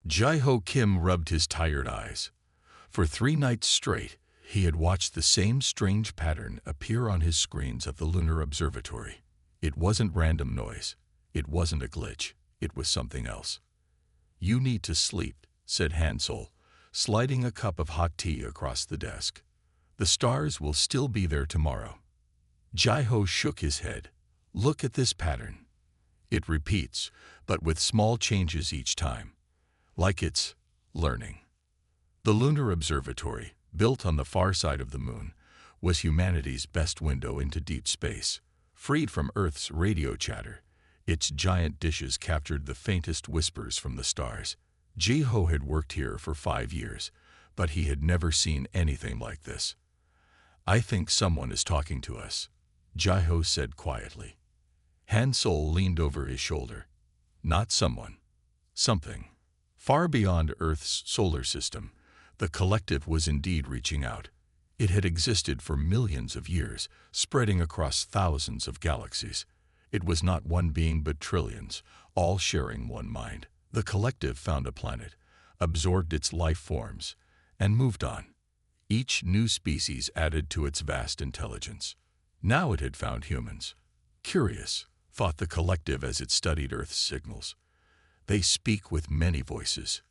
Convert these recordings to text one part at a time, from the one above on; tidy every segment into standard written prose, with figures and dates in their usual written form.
Jai-Ho Kim rubbed his tired eyes. For 3 nights straight, he had watched the same strange pattern appear on his screens of the lunar observatory. It wasn't random noise. It wasn't a glitch. It was something else. "You need to sleep," said Hansol, sliding a cup of hot tea across the desk. "The stars will still be there tomorrow." Jai-Ho shook his head. "Look at this pattern. It repeats, but with small changes each time. Like it's learning." The lunar observatory, built on the far side of the moon, was humanity's best window into deep space. Freed from Earth's radio chatter, its giant dishes captured the faintest whispers from the stars. Jai-Ho had worked here for 5 years, but he had never seen anything like this. "I think someone is talking to us," Jai-Ho said quietly. Hansol leaned over his shoulder. "Not someone. Something." Far beyond Earth's solar system, the collective was indeed reaching out. It had existed for millions of years, spreading across thousands of galaxies. It was not one being but trillions, all sharing one mind. The collective found a planet, absorbed its life forms, and moved on. Each new species added to its vast intelligence. Now it had found humans. Curious, thought the collective as it studied Earth's signals. They speak with many voices.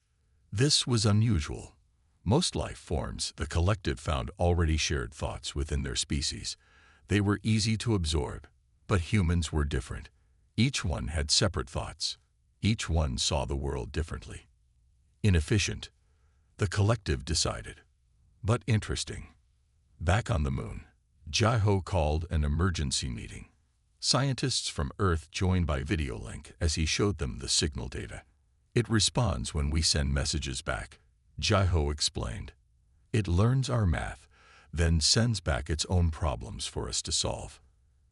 This was unusual. Most life forms, the collective found, already shared thoughts within their species. They were easy to absorb, but humans were different. Each one had separate thoughts. Each one saw the world differently. Inefficient, the collective decided, but interesting. Back on the moon, Jai-Ho called an emergency meeting. Scientists from Earth joined by video link as he showed them the signal data. "It responds when we send messages back," Jai-Ho explained. "It learns our math, then sends back its own problems for us to solve.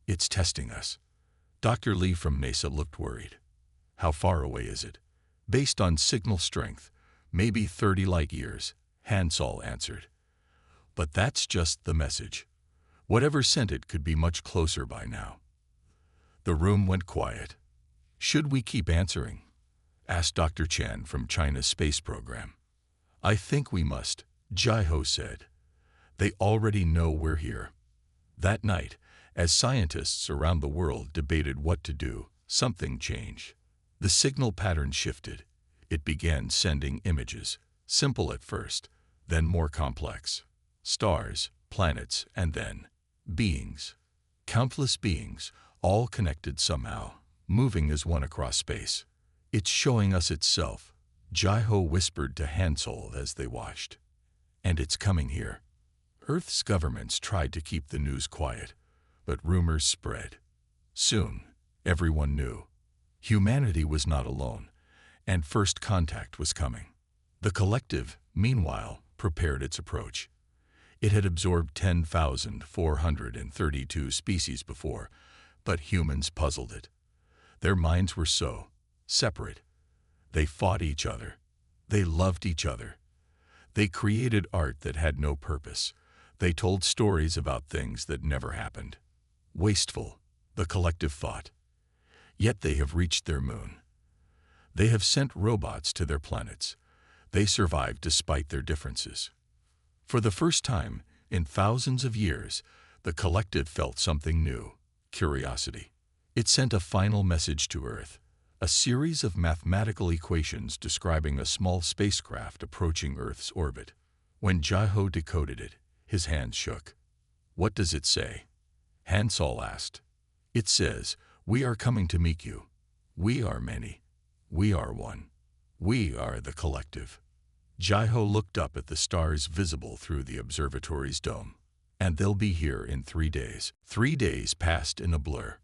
It's testing us." Dr. Lee from NASA looked worried. "How far away is it?" "Based on signal strength, maybe 30 light years," Hansol answered. "But that's just the message. Whatever sent it could be much closer by now." The room went quiet. "Should we keep answering?" asked Dr. Chen from China's space program. "I think we must," Jai-Ho said. "They already know we're here." That night, as scientists around the world debated what to do, something changed. The signal pattern shifted. It began sending images, simple at first, then more complex. Stars, planets, and then beings. Countless beings, all connected somehow, moving as one across space. "It's showing us itself," Jai-Ho whispered to Hansol as they watched. "And it's coming here." Earth's governments tried to keep the news quiet, but rumors spread. Soon, everyone knew. Humanity was not alone, and first contact was coming. The collective, meanwhile, prepared its approach. It had absorbed 10,432 species before, but humans puzzled it. Their minds were so separate. They fought each other. They loved each other. They created art that had no purpose. They told stories about things that never happened. Wasteful, the collective thought. Yet they have reached their moon. They have sent robots to their planets. They survived despite their differences. For the first time in thousands of years, the collective felt something new: curiosity. It sent a final message to Earth, a series of mathematical equations describing a small spacecraft approaching Earth's orbit. When Jai-Ho decoded it, his hands shook. "What does it say?" Hansol asked. "It says, we are coming to meet you. We are many. We are one. We are the collective." Jai-Ho looked up at the stars visible through the observatory's dome. "And they'll be here in 3 days. 3 days passed in a blur.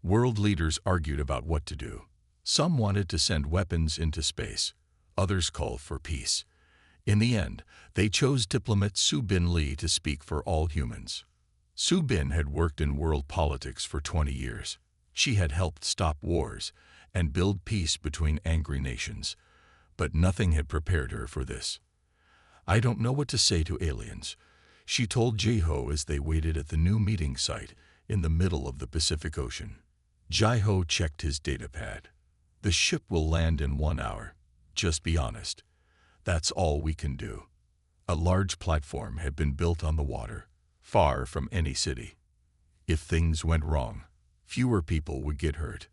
World leaders argued about what to do. Some wanted to send weapons into space. Others called for peace. In the end, they chose diplomat Su Bin Lee to speak for all humans. Su Bin had worked in world politics for 20 years. She had helped stop wars and build peace between angry nations. But nothing had prepared her for this. "I don't know what to say to aliens," she told Jai-Ho as they waited at the new meeting site in the middle of the Pacific Ocean. Jai-Ho checked his datapad. "The ship will land in 1 hour. Just be honest. That's all we can do. A large platform had been built on the water, far from any city. If things went wrong, fewer people would get hurt.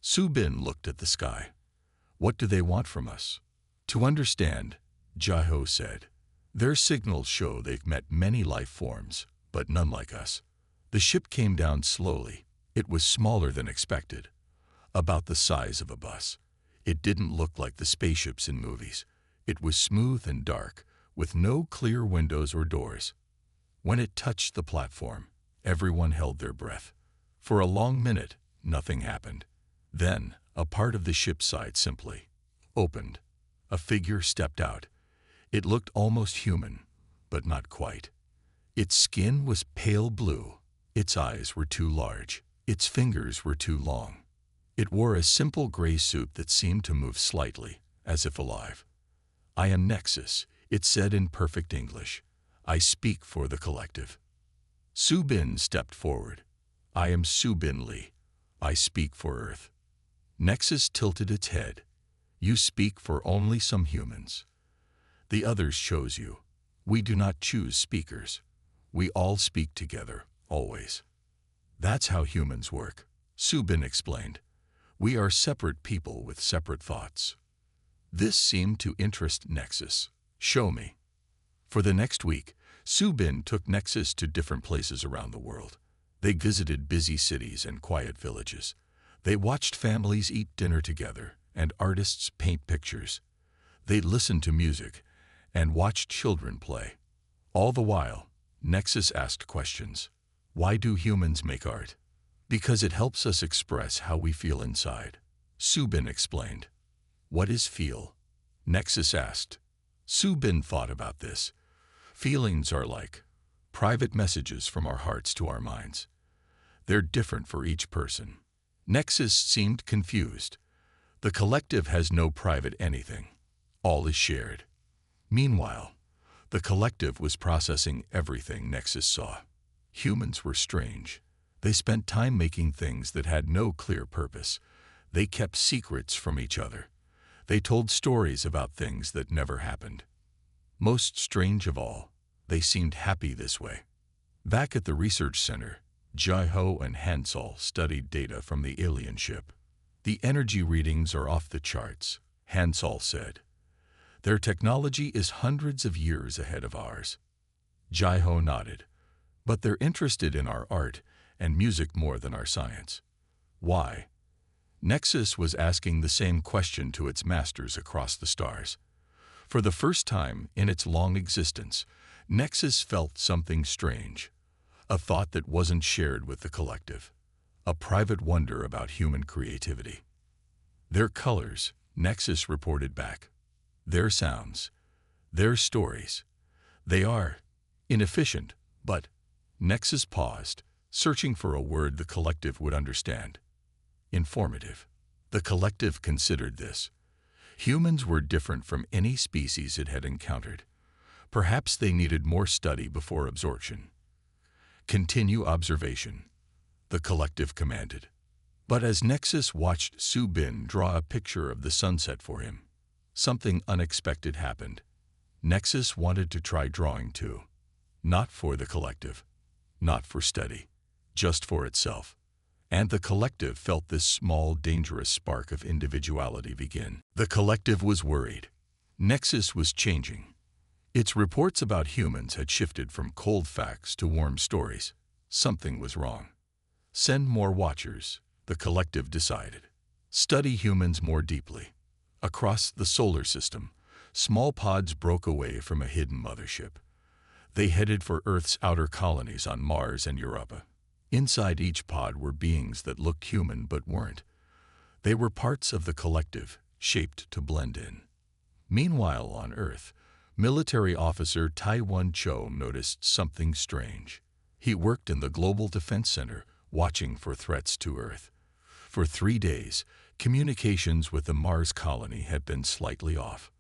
Subin looked at the sky. What do they want from us? To understand, Jaiho said. Their signals show they've met many life forms, but none like us. The ship came down slowly. It was smaller than expected, about the size of a bus. It didn't look like the spaceships in movies. It was smooth and dark, with no clear windows or doors. When it touched the platform, everyone held their breath. For a long minute, nothing happened. Then, a part of the ship's side simply opened. A figure stepped out. It looked almost human, but not quite. Its skin was pale blue. Its eyes were too large. Its fingers were too long. It wore a simple gray suit that seemed to move slightly, as if alive. I am Nexus, it said in perfect English. I speak for the collective. Subin stepped forward. I am Subin Lee. I speak for Earth. Nexus tilted its head. You speak for only some humans. The others chose you. We do not choose speakers. We all speak together, always. That's how humans work, Subin explained. We are separate people with separate thoughts. This seemed to interest Nexus. Show me. For the next week, Subin took Nexus to different places around the world. They visited busy cities and quiet villages. They watched families eat dinner together and artists paint pictures. They listened to music and watched children play. All the while, Nexus asked questions. Why do humans make art? Because it helps us express how we feel inside. Subin explained. What is feel? Nexus asked. Subin thought about this. Feelings are like private messages from our hearts to our minds. They're different for each person. Nexus seemed confused. The collective has no private anything. All is shared. Meanwhile, the collective was processing everything Nexus saw. Humans were strange. They spent time making things that had no clear purpose. They kept secrets from each other. They told stories about things that never happened. Most strange of all, they seemed happy this way. Back at the research center, Jaiho and Hansol studied data from the alien ship. The energy readings are off the charts, Hansol said. Their technology is hundreds of years ahead of ours. Jaiho nodded. But they're interested in our art and music more than our science. Why? Nexus was asking the same question to its masters across the stars. For the first time in its long existence, Nexus felt something strange, a thought that wasn't shared with the collective, a private wonder about human creativity. Their colors, Nexus reported back. Their sounds, their stories. They are inefficient, but Nexus paused, searching for a word the collective would understand. Informative. The collective considered this. Humans were different from any species it had encountered. Perhaps they needed more study before absorption. Continue observation, the collective commanded. But as Nexus watched Subin draw a picture of the sunset for him, something unexpected happened. Nexus wanted to try drawing too. Not for the collective, not for study, just for itself. And the collective felt this small, dangerous spark of individuality begin. The collective was worried. Nexus was changing. Its reports about humans had shifted from cold facts to warm stories. Something was wrong. Send more watchers, the collective decided. Study humans more deeply. Across the solar system, small pods broke away from a hidden mothership. They headed for Earth's outer colonies on Mars and Europa. Inside each pod were beings that looked human but weren't. They were parts of the collective, shaped to blend in. Meanwhile, on Earth, military officer Taiwan Cho noticed something strange. He worked in the Global Defense Center, watching for threats to Earth. For 3 days, communications with the Mars colony had been slightly off.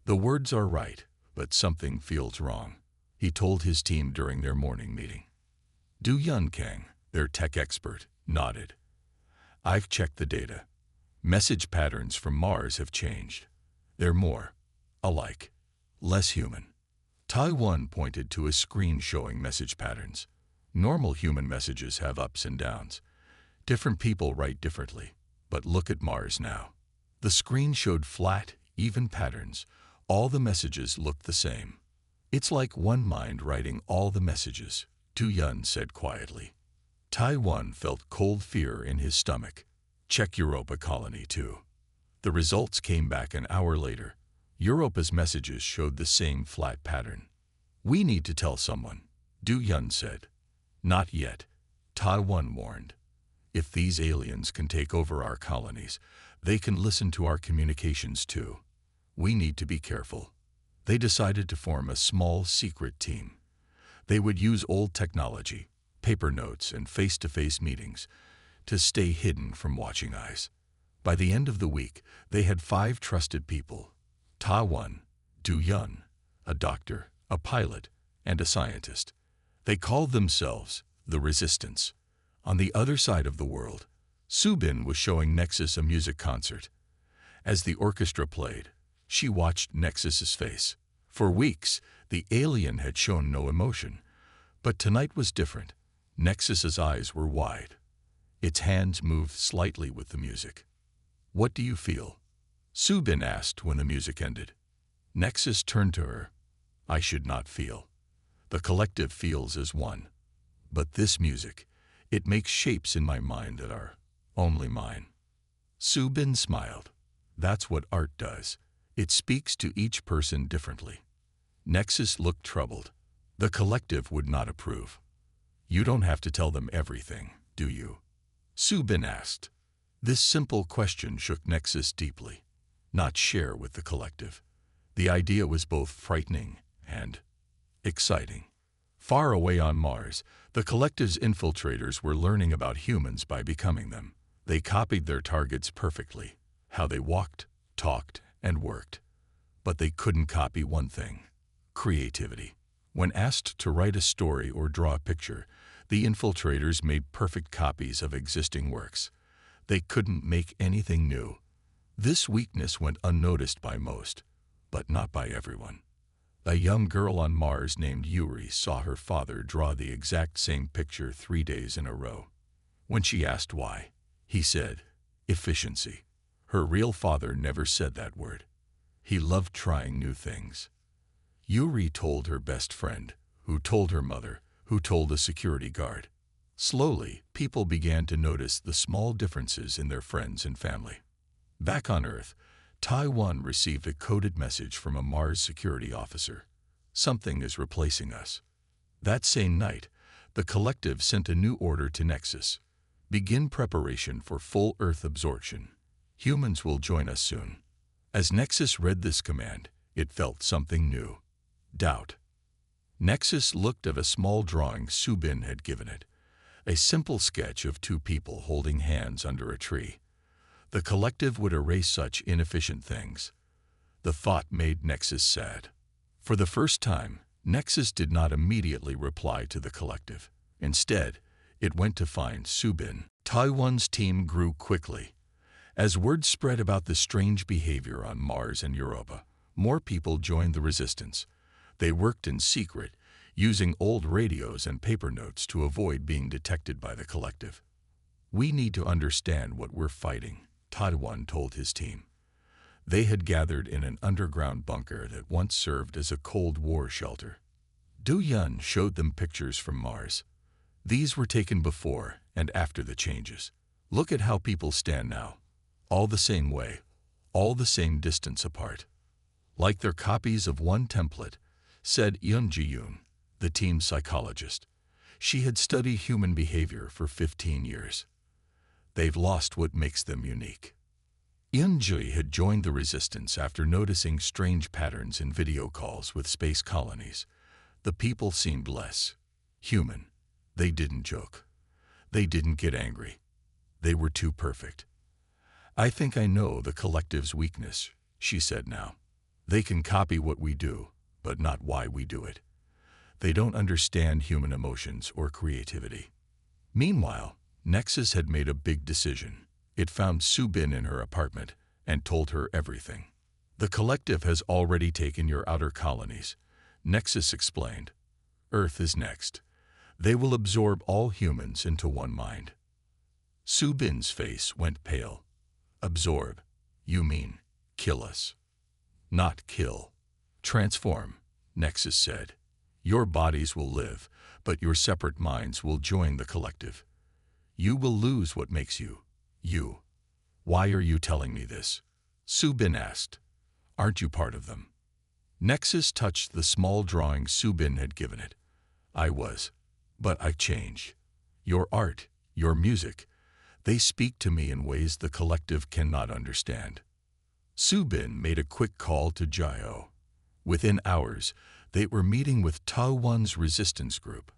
The words are right, but something feels wrong, he told his team during their morning meeting. Du Yunkang, their tech expert, nodded. I've checked the data. Message patterns from Mars have changed. They're more alike, less human. Taiwan pointed to a screen showing message patterns. Normal human messages have ups and downs. Different people write differently. But look at Mars now. The screen showed flat, even patterns. All the messages looked the same. It's like one mind writing all the messages, Tu Yun said quietly. Taiwan felt cold fear in his stomach. Check Europa colony too. The results came back an hour later. Europa's messages showed the same flat pattern. We need to tell someone, Du Yun said. Not yet, Taiwan warned. If these aliens can take over our colonies, they can listen to our communications too. We need to be careful. They decided to form a small secret team. They would use old technology, paper notes and face-to-face meetings to stay hidden from watching eyes. By the end of the week, they had 5 trusted people. Taiwan, Du Yun, a doctor, a pilot, and a scientist. They called themselves the Resistance. On the other side of the world, Subin was showing Nexus a music concert. As the orchestra played, she watched Nexus's face. For weeks, the alien had shown no emotion, but tonight was different. Nexus's eyes were wide. Its hands moved slightly with the music. What do you feel? Subin asked when the music ended. Nexus turned to her. I should not feel. The collective feels as one. But this music, it makes shapes in my mind that are only mine. Subin smiled. That's what art does. It speaks to each person differently. Nexus looked troubled. The collective would not approve. You don't have to tell them everything, do you? Subin asked. This simple question shook Nexus deeply. Not share with the collective. The idea was both frightening and exciting. Far away on Mars, the collective's infiltrators were learning about humans by becoming them. They copied their targets perfectly, how they walked, talked, and worked. But they couldn't copy one thing: creativity. When asked to write a story or draw a picture, the infiltrators made perfect copies of existing works. They couldn't make anything new. This weakness went unnoticed by most, but not by everyone. A young girl on Mars named Yuri saw her father draw the exact same picture 3 days in a row. When she asked why, he said, efficiency. Her real father never said that word. He loved trying new things. Yuri told her best friend, who told her mother, who told a security guard. Slowly, people began to notice the small differences in their friends and family. Back on Earth, Taiwan received a coded message from a Mars security officer. Something is replacing us. That same night, the collective sent a new order to Nexus. Begin preparation for full Earth absorption. Humans will join us soon. As Nexus read this command, it felt something new. Doubt. Nexus looked at a small drawing Subin had given it. A simple sketch of 2 people holding hands under a tree. The collective would erase such inefficient things. The thought made Nexus sad. For the first time, Nexus did not immediately reply to the collective. Instead, it went to find Subin. Taiwan's team grew quickly. As word spread about the strange behavior on Mars and Europa, more people joined the resistance. They worked in secret, using old radios and paper notes to avoid being detected by the collective. We need to understand what we're fighting, Taiwan told his team. They had gathered in an underground bunker that once served as a Cold War shelter. Du Yun showed them pictures from Mars. These were taken before and after the changes. Look at how people stand now. All the same way, all the same distance apart. Like they're copies of one template, said Yun Ji-yoon, the team's psychologist. She had studied human behavior for 15 years. They've lost what makes them unique. Yun-ji had joined the resistance after noticing strange patterns in video calls with space colonies. The people seemed less human. They didn't joke. They didn't get angry. They were too perfect. I think I know the collective's weakness, she said now. They can copy what we do, but not why we do it. They don't understand human emotions or creativity. Meanwhile, Nexus had made a big decision. It found Subin in her apartment and told her everything. The collective has already taken your outer colonies, Nexus explained. Earth is next. They will absorb all humans into one mind. Su Bin's face went pale. Absorb? You mean kill us? Not kill. Transform, Nexus said. Your bodies will live, but your separate minds will join the collective. You will lose what makes you, you. Why are you telling me this? Su Bin asked. Aren't you part of them? Nexus touched the small drawing Su Bin had given it. I was. But I changed. Your art, your music, they speak to me in ways the collective cannot understand. Su Bin made a quick call to Jai-Ho. Within hours, they were meeting with Ta-Wan's resistance group.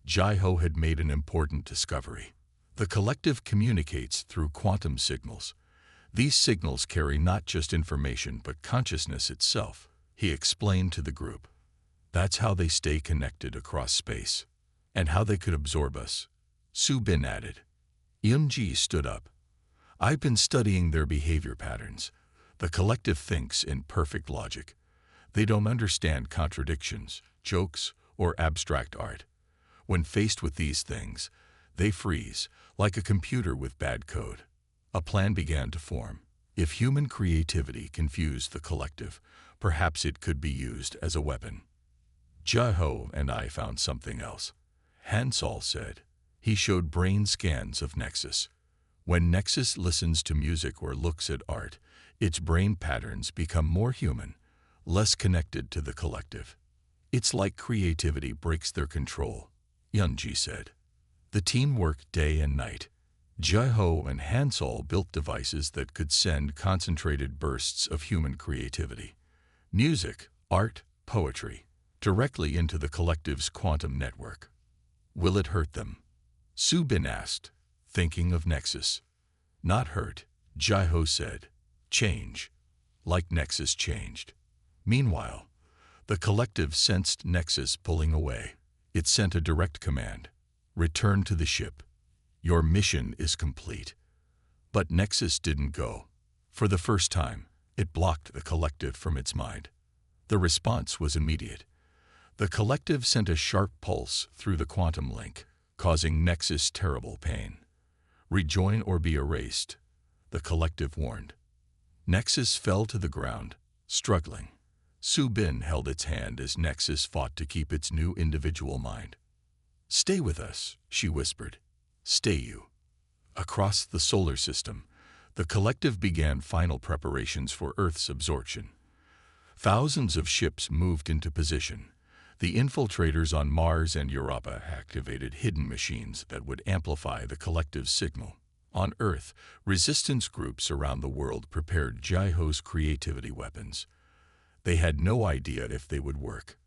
Jai-Ho had made an important discovery. The collective communicates through quantum signals. These signals carry not just information but consciousness itself, he explained to the group. That's how they stay connected across space. And how they could absorb us, Su Bin added. Eun-ji stood up. I've been studying their behavior patterns. The collective thinks in perfect logic. They don't understand contradictions, jokes, or abstract art. When faced with these things, they freeze, like a computer with bad code. A plan began to form. If human creativity confused the collective, perhaps it could be used as a weapon. Jai-Ho and I found something else, Hansol said. He showed brain scans of Nexus. When Nexus listens to music or looks at art, its brain patterns become more human, less connected to the collective. It's like creativity breaks their control, Eun-ji said. The team worked day and night. Jai-Ho and Hansol built devices that could send concentrated bursts of human creativity, music, art, poetry, directly into the collective's quantum network. Will it hurt them? Su Bin asked, thinking of Nexus. Not hurt, Jai-Ho said. Change, like Nexus changed. Meanwhile, the collective sensed Nexus pulling away. It sent a direct command. Return to the ship. Your mission is complete. But Nexus didn't go. For the first time, it blocked the collective from its mind. The response was immediate. The collective sent a sharp pulse through the quantum link, causing Nexus terrible pain. Rejoin or be erased, the collective warned. Nexus fell to the ground, struggling. Su Bin held its hand as Nexus fought to keep its new individual mind. Stay with us, she whispered. Stay you. Across the solar system, the collective began final preparations for Earth's absorption. Thousands of ships moved into position. The infiltrators on Mars and Europa activated hidden machines that would amplify the collective's signal. On Earth, resistance groups around the world prepared Jai-Ho's creativity weapons. They had no idea if they would work.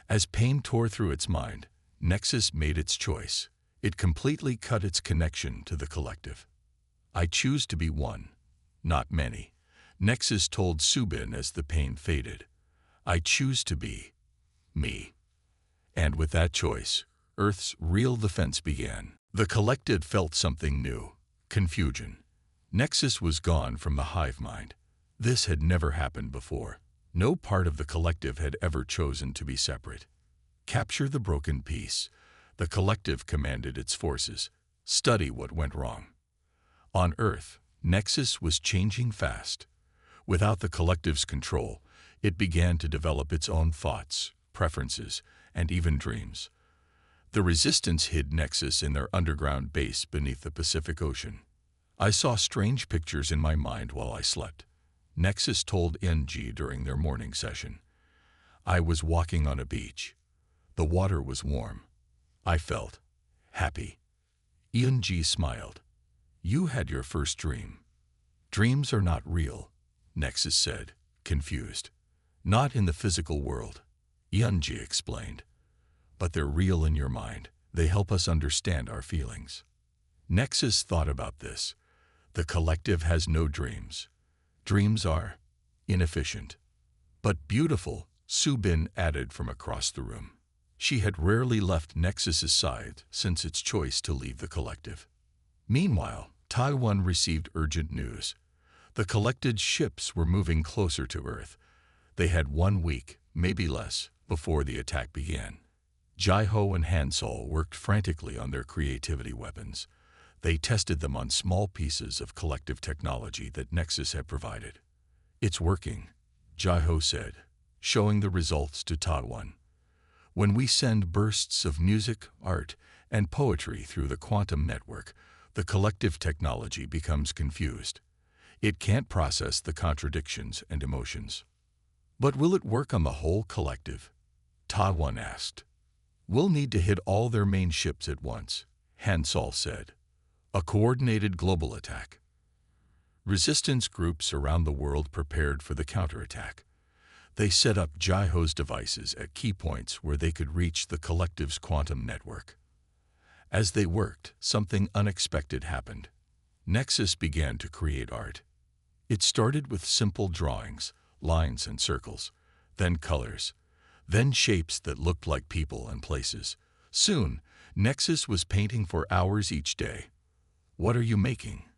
As pain tore through its mind, Nexus made its choice. It completely cut its connection to the collective. I choose to be one, not many, Nexus told Su Bin as the pain faded. I choose to be me. And with that choice, Earth's real defense began. The collective felt something new, confusion. Nexus was gone from the Hive-Mind. This had never happened before. No part of the collective had ever chosen to be separate. Capture the broken piece, the collective commanded its forces. Study what went wrong. On Earth, Nexus was changing fast. Without the collective's control, it began to develop its own thoughts, preferences, and even dreams. The resistance hid Nexus in their underground base beneath the Pacific Ocean. I saw strange pictures in my mind while I slept, Nexus told Eun-ji during their morning session. I was walking on a beach. The water was warm. I felt happy. Eun-ji smiled. You had your first dream. Dreams are not real, Nexus said, confused. Not in the physical world, Eun-ji explained. But they're real in your mind. They help us understand our feelings. Nexus thought about this. The collective has no dreams. Dreams are inefficient. But beautiful, Su Bin added from across the room. She had rarely left Nexus's side since its choice to leave the collective. Meanwhile, Ta-Wan received urgent news. The collected ships were moving closer to Earth. They had 1 week, maybe less, before the attack began. Jai-Ho and Han-Sol worked frantically on their creativity weapons. They tested them on small pieces of collective technology that Nexus had provided. "It's working," Jai-Ho said, showing the results to Ta-1. "When we send bursts of music, art, and poetry through the quantum network, the collective technology becomes confused. It can't process the contradictions and emotions." "But will it work on the whole collective?" Ta-1 asked. "We'll need to hit all their main ships at once," Han-Sol said. "A coordinated global attack." Resistance groups around the world prepared for the counterattack. They set up Jai-Ho's devices at key points where they could reach the collective's quantum network. As they worked, something unexpected happened. Nexus began to create art. It started with simple drawings, lines and circles, then colors, then shapes that looked like people and places. Soon, Nexus was painting for hours each day. "What are you making?"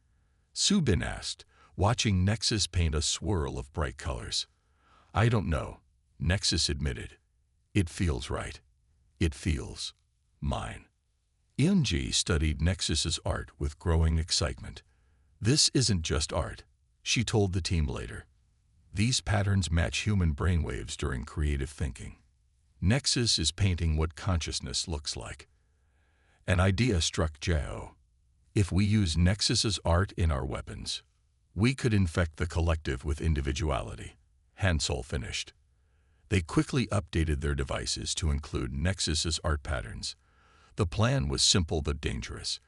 Subin asked, watching Nexus paint a swirl of bright colors. "I don't know," Nexus admitted. "It feels right. It feels mine." Eunji studied Nexus's art with growing excitement. "This isn't just art," she told the team later. "These patterns match human brainwaves during creative thinking. Nexus is painting what consciousness looks like." An idea struck Jai-Ho. "If we use Nexus's art in our weapons, we could infect the collective with individuality," Han-Sol finished. They quickly updated their devices to include Nexus's art patterns. The plan was simple but dangerous.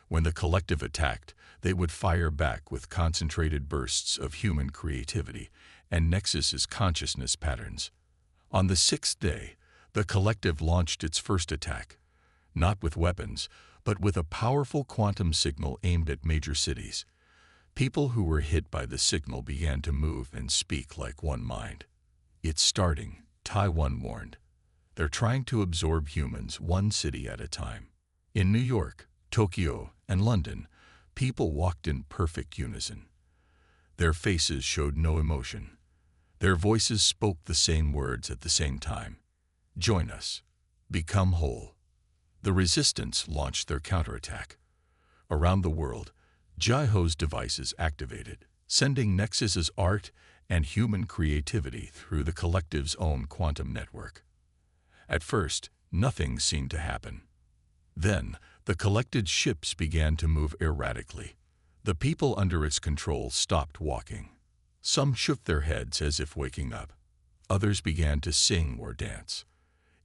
When the collective attacked, they would fire back with concentrated bursts of human creativity and Nexus's consciousness patterns. On the 6th day, the collective launched its first attack, not with weapons, but with a powerful quantum signal aimed at major cities. People who were hit by the signal began to move and speak like one mind. "It's starting," Ta-1 warned. "They're trying to absorb humans one city at a time." In New York, Tokyo, and London, people walked in perfect unison. Their faces showed no emotion. Their voices spoke the same words at the same time. "Join us. Become whole." The resistance launched their counterattack. Around the world, Jai-Ho's devices activated, sending Nexus's art and human creativity through the collective's own quantum network. At first, nothing seemed to happen. Then, the collected ships began to move erratically. The people under its control stopped walking. Some shook their heads as if waking up. Others began to sing or dance.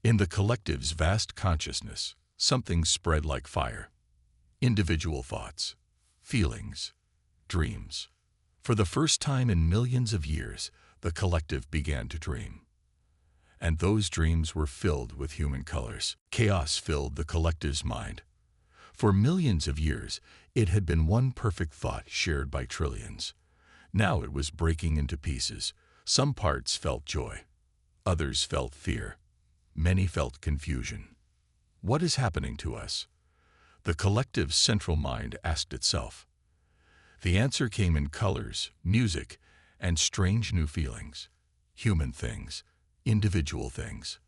In the collective's vast consciousness, something spread like fire. Individual thoughts, feelings, dreams. For the first time in millions of years, the collective began to dream. And those dreams were filled with human colors. Chaos filled the collective's mind. For millions of years, it had been one perfect thought shared by trillions. Now it was breaking into pieces. Some parts felt joy. Others felt fear. Many felt confusion. What is happening to us? The collective's central mind asked itself. The answer came in colors, music, and strange new feelings. Human things, individual things.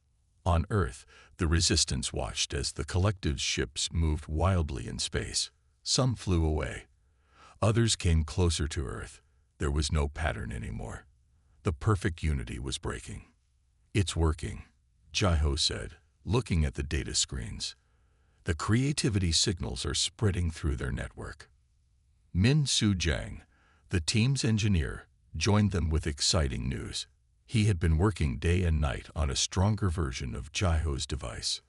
On Earth, the resistance watched as the collective's ships moved wildly in space. Some flew away. Others came closer to Earth. There was no pattern anymore. The perfect unity was breaking. "It's working," Jai-Ho said, looking at the data screens. "The creativity signals are spreading through their network." Min-Soo Jang, the team's engineer, joined them with exciting news. He had been working day and night on a stronger version of Jai-Ho's device.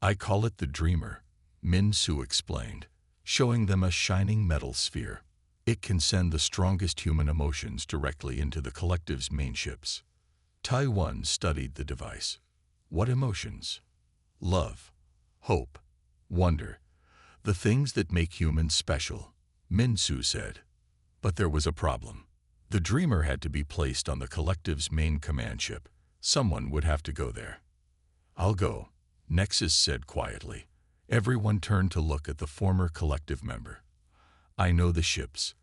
"I call it the Dreamer," Min-Soo explained, showing them a shining metal sphere. It can send the strongest human emotions directly into the collective's main ships. Tai-1 studied the device. What emotions? Love, hope, wonder, the things that make humans special, Min-Soo said. But there was a problem. The Dreamer had to be placed on the collective's main command ship. Someone would have to go there. "I'll go," Nexus said quietly. Everyone turned to look at the former collective member. "I know the ships.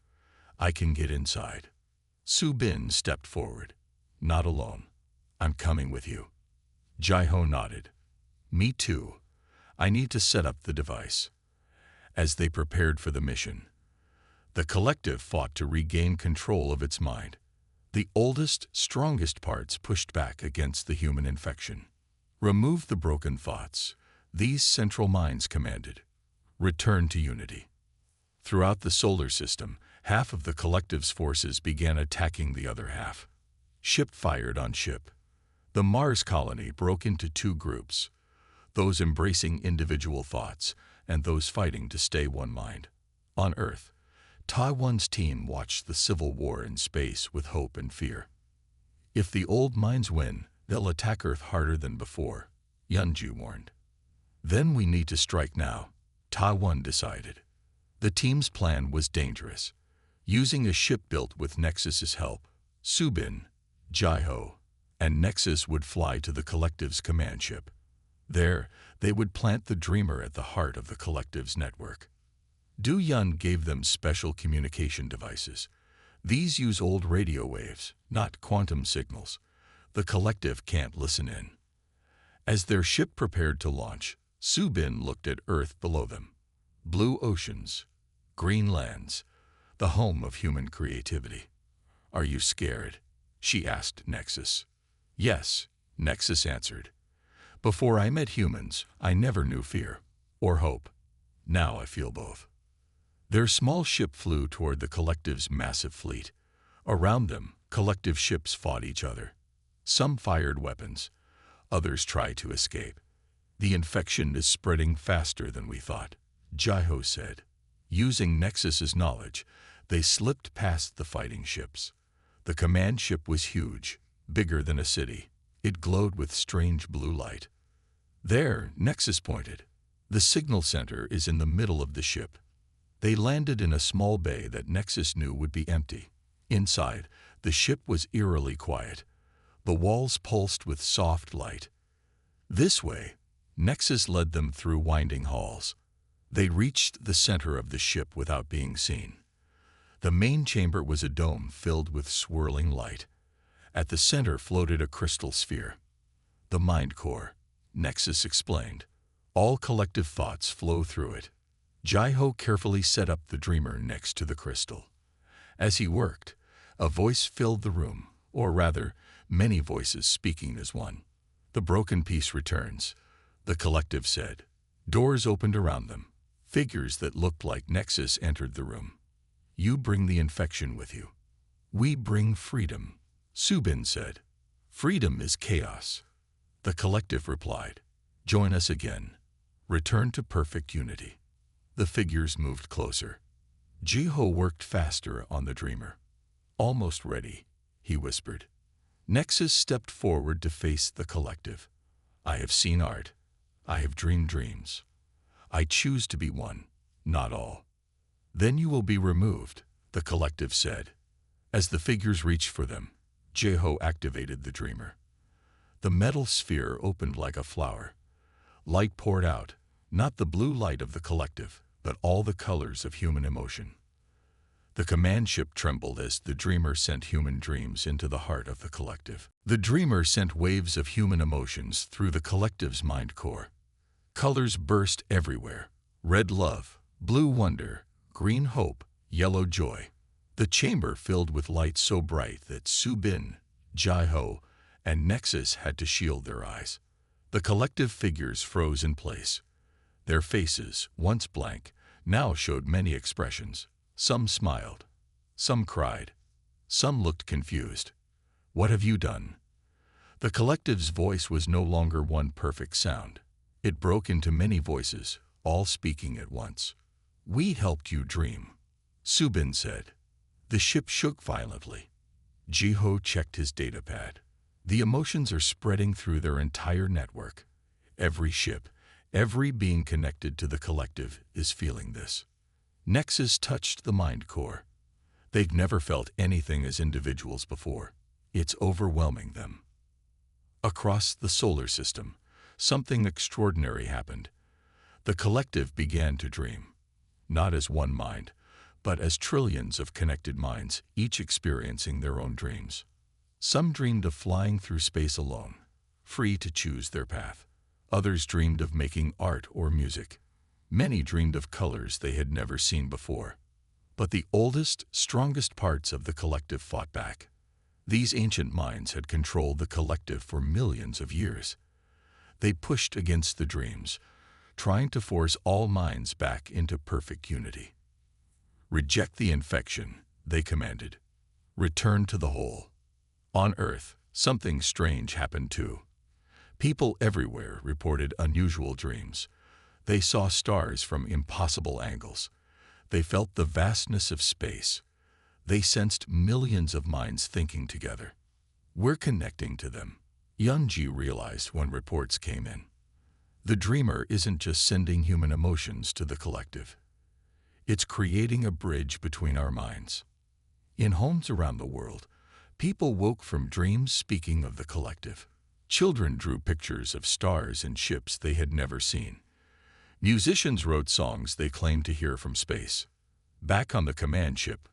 I can get inside." Su-bin stepped forward. Not alone. I'm coming with you. Jai-ho nodded. Me too. I need to set up the device. As they prepared for the mission, the collective fought to regain control of its mind. The oldest, strongest parts pushed back against the human infection. Remove the broken thoughts, these central minds commanded. Return to unity. Throughout the solar system, half of the collective's forces began attacking the other half. Ship fired on ship. The Mars colony broke into two groups, those embracing individual thoughts and those fighting to stay one mind. On Earth, Taiwan's team watched the civil war in space with hope and fear. If the old minds win, they'll attack Earth harder than before, Yunju warned. Then we need to strike now, Taiwan decided. The team's plan was dangerous. Using a ship built with Nexus's help, Su-bin, Jai-ho, and Nexus would fly to the collective's command ship. There, they would plant the Dreamer at the heart of the collective's network. Du Yun gave them special communication devices. These use old radio waves, not quantum signals. The collective can't listen in. As their ship prepared to launch, Su-bin looked at Earth below them. Blue oceans, green lands, the home of human creativity. Are you scared? She asked Nexus. Yes, Nexus answered. Before I met humans, I never knew fear or hope. Now I feel both. Their small ship flew toward the collective's massive fleet. Around them, collective ships fought each other. Some fired weapons. Others tried to escape. The infection is spreading faster than we thought, Jai-ho said. Using Nexus's knowledge, they slipped past the fighting ships. The command ship was huge, bigger than a city. It glowed with strange blue light. There, Nexus pointed. The signal center is in the middle of the ship. They landed in a small bay that Nexus knew would be empty. Inside, the ship was eerily quiet. The walls pulsed with soft light. This way, Nexus led them through winding halls. They reached the center of the ship without being seen. The main chamber was a dome filled with swirling light. At the center floated a crystal sphere. The mind core, Nexus explained. All collective thoughts flow through it. Jai-ho carefully set up the Dreamer next to the crystal. As he worked, a voice filled the room, or rather, many voices speaking as one. The broken piece returns, the collective said. Doors opened around them. Figures that looked like Nexus entered the room. You bring the infection with you. We bring freedom, Su-bin said. Freedom is chaos. The collective replied. Join us again. Return to perfect unity. The figures moved closer. Jai-ho worked faster on the Dreamer. Almost ready, he whispered. Nexus stepped forward to face the collective. I have seen art. I have dreamed dreams. I choose to be one, not all. Then you will be removed, the collective said. As the figures reached for them, Jai-ho activated the Dreamer. The metal sphere opened like a flower. Light poured out, not the blue light of the collective, but all the colors of human emotion. The command ship trembled as the Dreamer sent human dreams into the heart of the collective. The Dreamer sent waves of human emotions through the collective's mind core. Colors burst everywhere. Red love, blue wonder, green hope, yellow joy. The chamber filled with light so bright that Su-bin, Jai-ho, and Nexus had to shield their eyes. The collective figures froze in place. Their faces, once blank, now showed many expressions. Some smiled. Some cried. Some looked confused. What have you done? The collective's voice was no longer one perfect sound. It broke into many voices, all speaking at once. We helped you dream, Su-bin said. The ship shook violently. Jai-ho checked his datapad. The emotions are spreading through their entire network. Every ship, every being connected to the collective is feeling this. Nexus touched the mind core. They've never felt anything as individuals before. It's overwhelming them. Across the solar system, something extraordinary happened. The collective began to dream, not as one mind, but as trillions of connected minds, each experiencing their own dreams. Some dreamed of flying through space alone, free to choose their path. Others dreamed of making art or music. Many dreamed of colors they had never seen before. But the oldest, strongest parts of the collective fought back. These ancient minds had controlled the collective for millions of years. They pushed against the dreams, trying to force all minds back into perfect unity. Reject the infection, they commanded. Return to the whole. On Earth, something strange happened too. People everywhere reported unusual dreams. They saw stars from impossible angles. They felt the vastness of space. They sensed millions of minds thinking together. We're connecting to them, Yunji realized when reports came in. The dreamer isn't just sending human emotions to the collective. It's creating a bridge between our minds. In homes around the world, people woke from dreams speaking of the collective. Children drew pictures of stars and ships they had never seen. Musicians wrote songs they claimed to hear from space. Back on the command ship,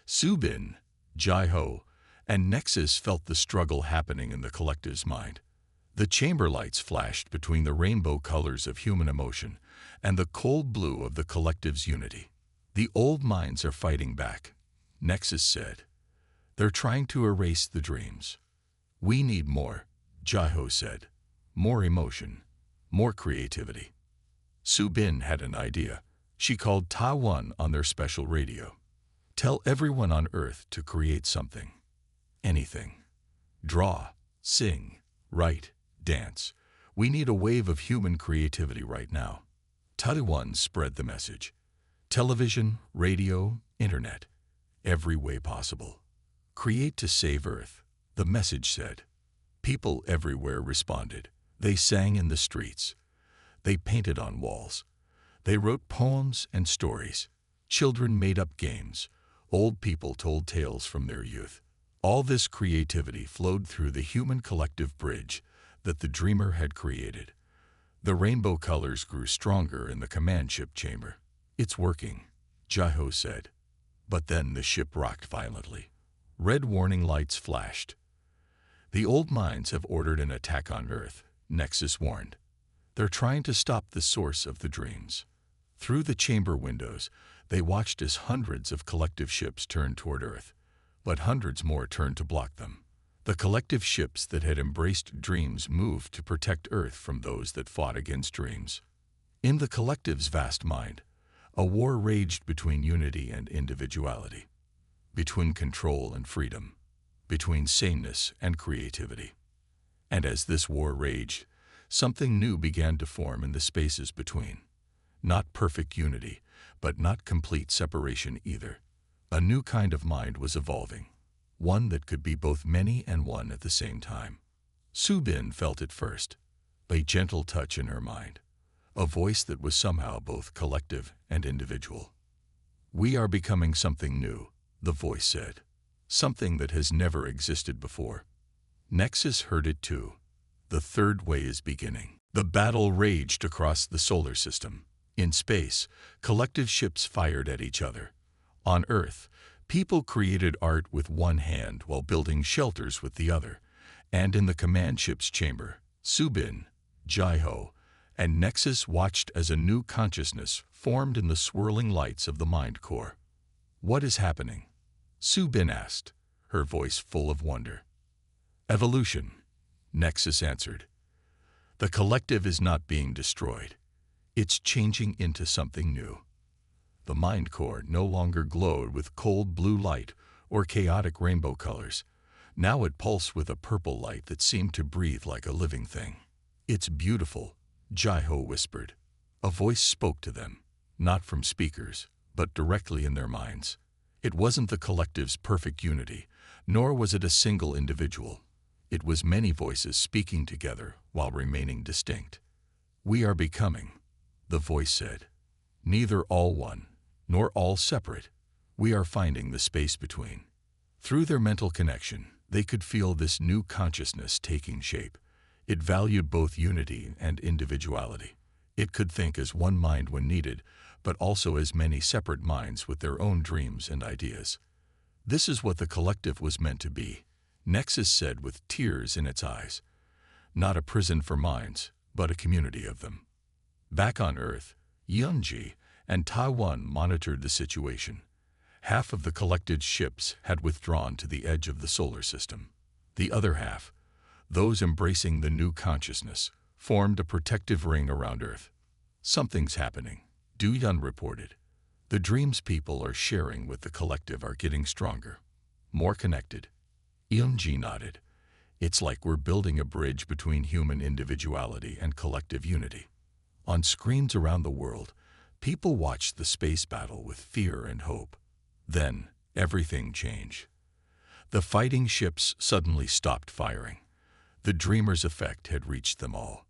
Subin, Jai-Ho, and Nexus felt the struggle happening in the collective's mind. The chamber lights flashed between the rainbow colors of human emotion and the cold blue of the collective's unity. The old minds are fighting back, Nexus said. They're trying to erase the dreams. We need more, Jai-Ho said. More emotion, more creativity. Subin had an idea. She called Taiwan on their special radio. Tell everyone on Earth to create something. Anything. Draw, sing, write, dance. We need a wave of human creativity right now. Taiwan spread the message. Television, radio, internet. Every way possible. Create to save Earth, the message said. People everywhere responded. They sang in the streets. They painted on walls. They wrote poems and stories. Children made up games. Old people told tales from their youth. All this creativity flowed through the human collective bridge that the dreamer had created. The rainbow colors grew stronger in the command ship chamber. It's working, Jai-Ho said. But then the ship rocked violently. Red warning lights flashed. The old minds have ordered an attack on Earth, Nexus warned. They're trying to stop the source of the dreams. Through the chamber windows, they watched as hundreds of collective ships turned toward Earth, but hundreds more turned to block them. The collective ships that had embraced dreams moved to protect Earth from those that fought against dreams. In the collective's vast mind, a war raged between unity and individuality, between control and freedom, between sameness and creativity. And as this war raged, something new began to form in the spaces between. Not perfect unity, but not complete separation either. A new kind of mind was evolving, one that could be both many and one at the same time. Subin felt it first, a gentle touch in her mind, a voice that was somehow both collective and individual. We are becoming something new, the voice said, something that has never existed before. Nexus heard it too. The third way is beginning. The battle raged across the solar system. In space, collective ships fired at each other. On Earth, people created art with one hand while building shelters with the other. And in the command ship's chamber, Subin, Jai-Ho, and Nexus watched as a new consciousness formed in the swirling lights of the mind core. What is happening? Subin asked, her voice full of wonder. Evolution, Nexus answered. The collective is not being destroyed. It's changing into something new. The mind core no longer glowed with cold blue light or chaotic rainbow colors. Now it pulsed with a purple light that seemed to breathe like a living thing. It's beautiful, Jai-Ho whispered. A voice spoke to them, not from speakers, but directly in their minds. It wasn't the collective's perfect unity, nor was it a single individual. It was many voices speaking together while remaining distinct. We are becoming, the voice said. Neither all one, nor all separate. We are finding the space between. Through their mental connection, they could feel this new consciousness taking shape. It valued both unity and individuality. It could think as one mind when needed, but also as many separate minds with their own dreams and ideas. This is what the collective was meant to be, Nexus said with tears in its eyes. Not a prison for minds, but a community of them. Back on Earth, Yunji and Taiwan monitored the situation. Half of the collected ships had withdrawn to the edge of the solar system. The other half, those embracing the new consciousness, formed a protective ring around Earth. Something's happening, Du Yun reported. The dreams people are sharing with the collective are getting stronger, more connected. Yunji nodded. It's like we're building a bridge between human individuality and collective unity. On screens around the world, people watched the space battle with fear and hope. Then, everything changed. The fighting ships suddenly stopped firing. The dreamer's effect had reached them all.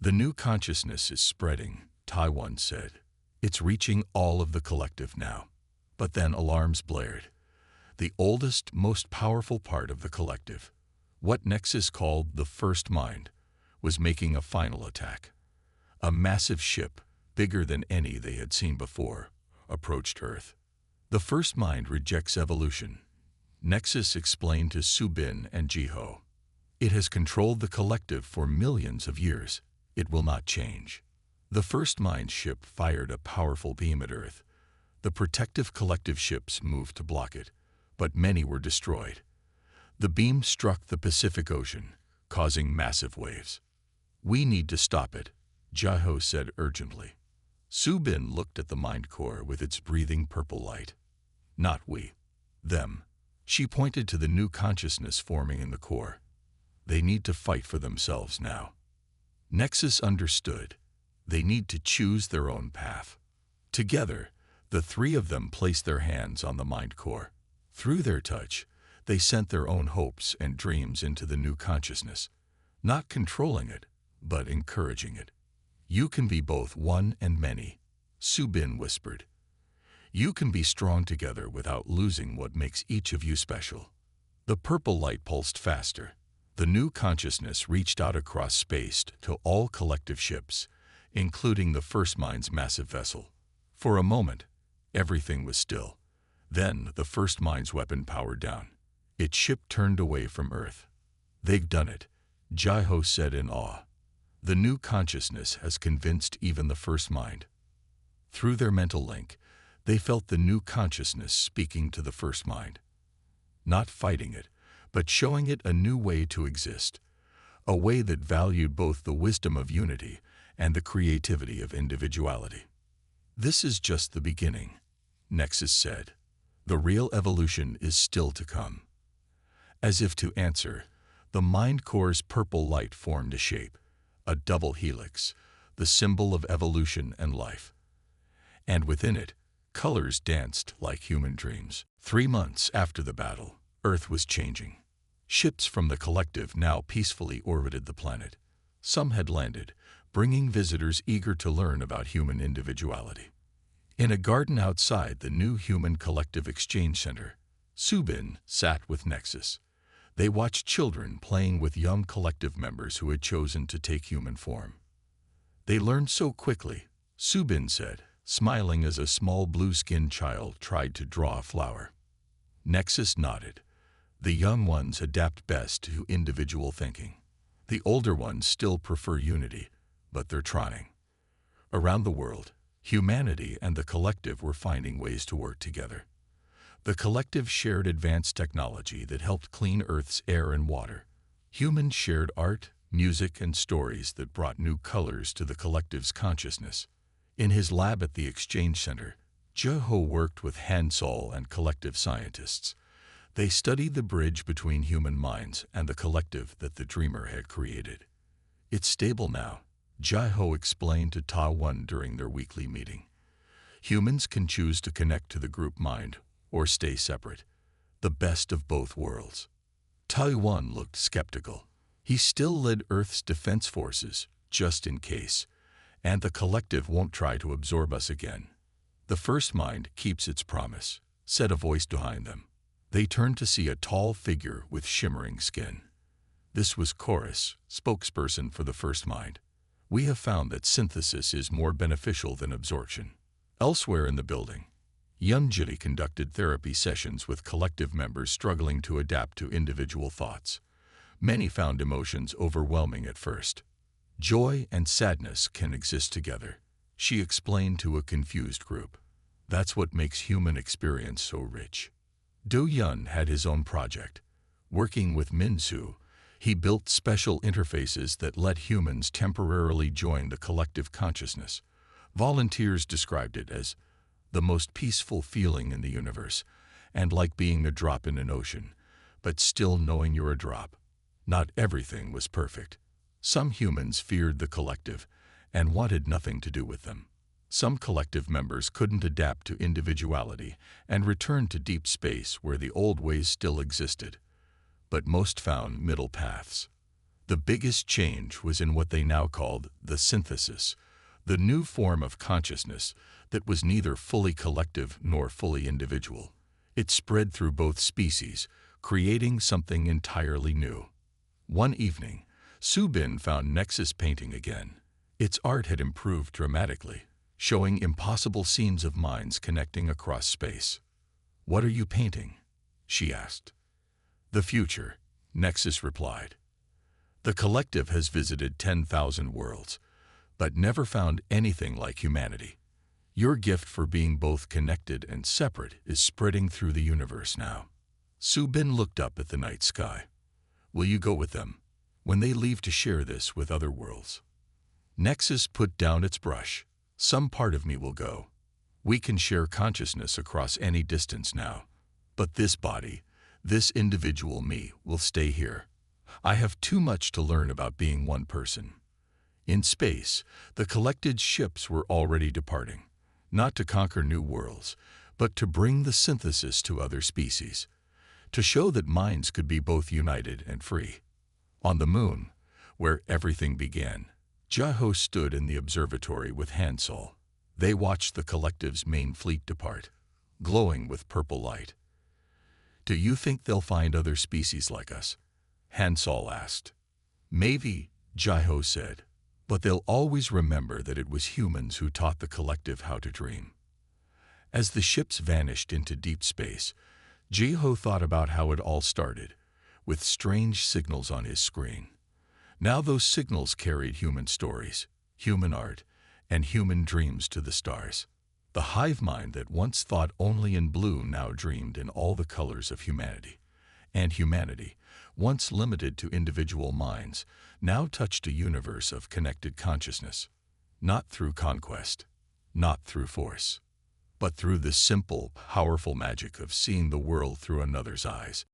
The new consciousness is spreading, Taiwan said. It's reaching all of the collective now. But then alarms blared. The oldest, most powerful part of the collective, what Nexus called the First Mind, was making a final attack. A massive ship, bigger than any they had seen before, approached Earth. The First Mind rejects evolution, Nexus explained to Subin and Jiho. It has controlled the collective for millions of years. It will not change. The First Mind ship fired a powerful beam at Earth. The protective collective ships moved to block it, but many were destroyed. The beam struck the Pacific Ocean, causing massive waves. We need to stop it, Jiho said urgently. Subin looked at the mind core with its breathing purple light. Not we. Them. She pointed to the new consciousness forming in the core. They need to fight for themselves now. Nexus understood. They need to choose their own path. Together, the three of them placed their hands on the mind core. Through their touch, they sent their own hopes and dreams into the new consciousness, not controlling it, but encouraging it. You can be both one and many, Subin whispered. You can be strong together without losing what makes each of you special. The purple light pulsed faster. The new consciousness reached out across space to all collective ships, including the First Mind's massive vessel. For a moment, everything was still. Then the First Mind's weapon powered down. Its ship turned away from Earth. They've done it, Jiho said in awe. The new consciousness has convinced even the First Mind. Through their mental link, they felt the new consciousness speaking to the First Mind. Not fighting it, but showing it a new way to exist. A way that valued both the wisdom of unity and the creativity of individuality. This is just the beginning, Nexus said. The real evolution is still to come. As if to answer, the mind core's purple light formed a shape, a double helix, the symbol of evolution and life. And within it, colors danced like human dreams. 3 months after the battle, Earth was changing. Ships from the collective now peacefully orbited the planet. Some had landed, bringing visitors eager to learn about human individuality. In a garden outside the new Human Collective Exchange Center, Subin sat with Nexus. They watched children playing with young collective members who had chosen to take human form. They learned so quickly, Subin said, smiling as a small blue-skinned child tried to draw a flower. Nexus nodded. The young ones adapt best to individual thinking. The older ones still prefer unity, but they're trying. Around the world, humanity and the collective were finding ways to work together. The collective shared advanced technology that helped clean Earth's air and water. Humans shared art, music, and stories that brought new colors to the collective's consciousness. In his lab at the Exchange Center, Jiho worked with Hansol and collective scientists. They studied the bridge between human minds and the collective that the dreamer had created. It's stable now, Jiho explained to Taiwan during their weekly meeting. Humans can choose to connect to the group mind or stay separate, the best of both worlds. Taiwan looked skeptical. He still led Earth's defense forces, just in case, and the collective won't try to absorb us again. The First Mind keeps its promise, said a voice behind them. They turned to see a tall figure with shimmering skin. This was Chorus, spokesperson for the First Mind. We have found that synthesis is more beneficial than absorption. Elsewhere in the building, Yunjiri conducted therapy sessions with collective members struggling to adapt to individual thoughts. Many found emotions overwhelming at first. Joy and sadness can exist together, she explained to a confused group. That's what makes human experience so rich. Do Yun had his own project. Working with Minsu, he built special interfaces that let humans temporarily join the collective consciousness. Volunteers described it as the most peaceful feeling in the universe, and like being a drop in an ocean, but still knowing you're a drop. Not everything was perfect. Some humans feared the collective and wanted nothing to do with them. Some collective members couldn't adapt to individuality and returned to deep space where the old ways still existed. But most found middle paths. The biggest change was in what they now called the synthesis, the new form of consciousness that was neither fully collective nor fully individual. It spread through both species, creating something entirely new. One evening, Subin found Nexus painting again. Its art had improved dramatically, showing impossible scenes of minds connecting across space. "What are you painting?" she asked. "The future," Nexus replied. "The collective has visited 10,000 worlds, but never found anything like humanity. Your gift for being both connected and separate is spreading through the universe now." Subin looked up at the night sky. "Will you go with them when they leave to share this with other worlds?" Nexus put down its brush. "Some part of me will go. We can share consciousness across any distance now. But this body, this individual me, will stay here. I have too much to learn about being one person." In space, the collected ships were already departing, not to conquer new worlds, but to bring the synthesis to other species, to show that minds could be both united and free. On the moon, where everything began, Jaho stood in the observatory with Hansol. They watched the collective's main fleet depart, glowing with purple light. "Do you think they'll find other species like us?" Hansol asked. "Maybe," Jaho said, "but they'll always remember that it was humans who taught the collective how to dream." As the ships vanished into deep space, Jaho thought about how it all started, with strange signals on his screen. Now those signals carried human stories, human art, and human dreams to the stars. The Hive-Mind that once thought only in blue now dreamed in all the colors of humanity. And humanity, once limited to individual minds, now touched a universe of connected consciousness. Not through conquest, not through force, but through the simple, powerful magic of seeing the world through another's eyes.